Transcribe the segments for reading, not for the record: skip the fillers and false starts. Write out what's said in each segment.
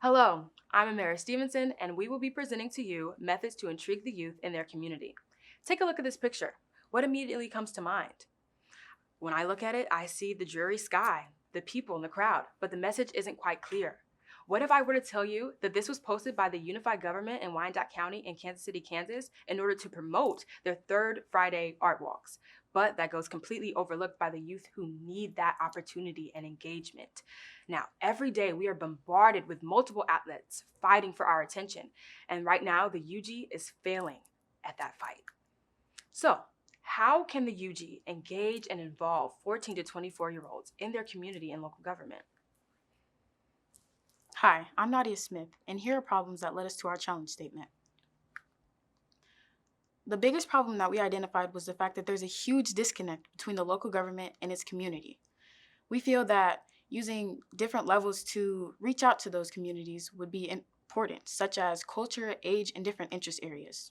Hello, I'm Amara Stevenson, and we will be presenting to you methods to intrigue the youth in their community. Take a look at this picture. What immediately comes to mind? When I look at it, I see the dreary sky, the people in the crowd, but the message isn't quite clear. What if I were to tell you that this was posted by the unified government in Wyandotte County in Kansas City, Kansas, in order to promote their third Friday art walks? But that goes completely overlooked by the youth who need that opportunity and engagement. Now, every day we are bombarded with multiple outlets fighting for our attention. And right now, the UG is failing at that fight. So, how can the UG engage and involve 14 to 24-year-olds in their community and local government? Hi, I'm Nadia Smith, and here are problems that led us to our challenge statement. The biggest problem that we identified was the fact that there's a huge disconnect between the local government and its community. We feel that using different levels to reach out to those communities would be important, such as culture, age, and different interest areas.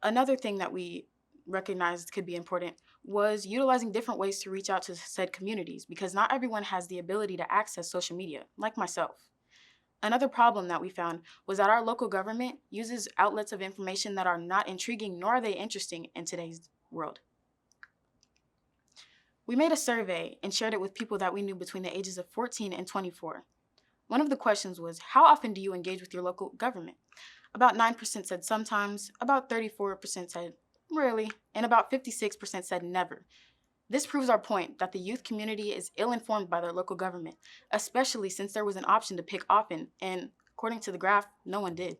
Another thing that we recognized could be important was utilizing different ways to reach out to said communities, because not everyone has the ability to access social media, like myself. Another problem that we found was that our local government uses outlets of information that are not intriguing nor are they interesting in today's world. We made a survey and shared it with people that we knew between the ages of 14 and 24. One of the questions was, how often do you engage with your local government? About 9% said sometimes, about 34% said rarely, and about 56% said never. This proves our point that the youth community is ill-informed by their local government, especially since there was an option to pick often, and according to the graph, no one did.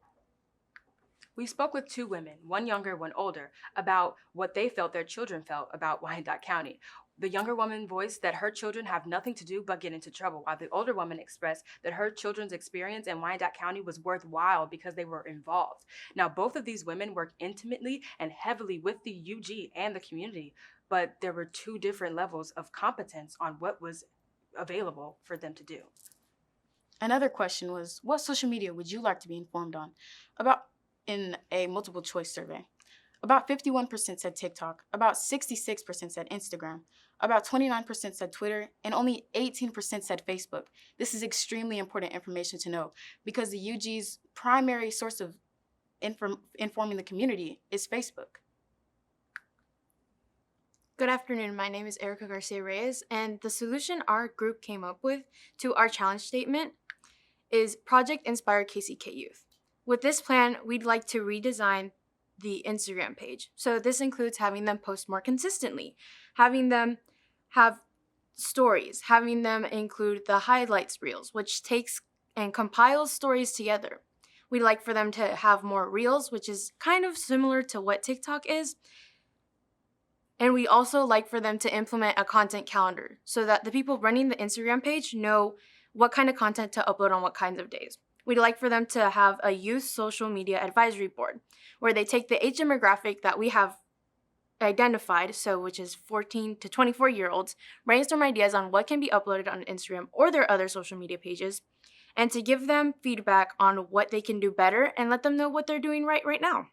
We spoke with two women, one younger, one older, about what they felt their children felt about Wyandotte County. The younger woman voiced that her children have nothing to do but get into trouble, while the older woman expressed that her children's experience in Wyandotte County was worthwhile because they were involved. Now, both of these women work intimately and heavily with the UG and the community, but there were two different levels of competence on what was available for them to do. Another question was, what social media would you like to be informed on? About in a multiple choice survey. About 51% said TikTok, about 66% said Instagram, about 29% said Twitter, and only 18% said Facebook. This is extremely important information to know because the UG's primary source of informing the community is Facebook. Good afternoon, my name is Erica Garcia Reyes, and the solution our group came up with to our challenge statement is Project Inspire KCK Youth. With this plan, we'd like to redesign the Instagram page. So this includes having them post more consistently, having them have stories, having them include the highlights reels, which takes and compiles stories together. We'd like for them to have more reels, which is kind of similar to what TikTok is. And we also like for them to implement a content calendar so that the people running the Instagram page know what kind of content to upload on what kinds of days. We'd like for them to have a youth social media advisory board where they take the age demographic that we have identified, so which is 14 to 24-year-olds, brainstorm ideas on what can be uploaded on Instagram or their other social media pages, and to give them feedback on what they can do better and let them know what they're doing right now.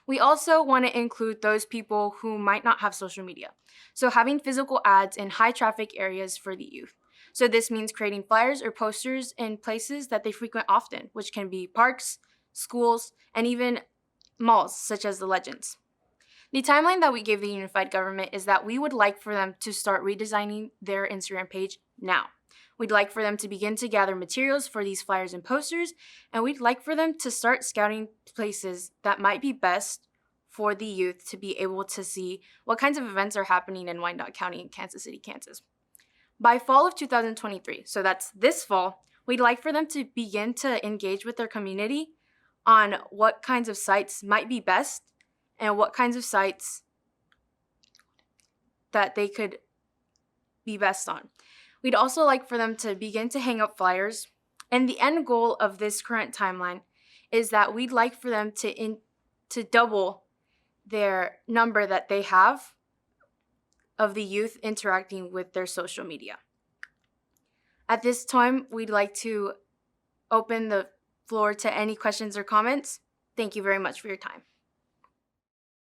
We also want to include those people who might not have social media, so having physical ads in high traffic areas for the youth. So this means creating flyers or posters in places that they frequent often, which can be parks, schools, and even malls, such as the Legends. The timeline that we gave the unified government is that we would like for them to start redesigning their Instagram page now. We'd like for them to begin to gather materials for these flyers and posters, and we'd like for them to start scouting places that might be best for the youth to be able to see what kinds of events are happening in Wyandotte County and Kansas City, Kansas. By fall of 2023, so that's this fall, we'd like for them to begin to engage with their community on what kinds of sites might be best and what kinds of sites that they could be best on. We'd also like for them to begin to hang up flyers. And the end goal of this current timeline is that we'd like for them to double their number that they have of the youth interacting with their social media. At this time, we'd like to open the floor to any questions or comments. Thank you very much for your time.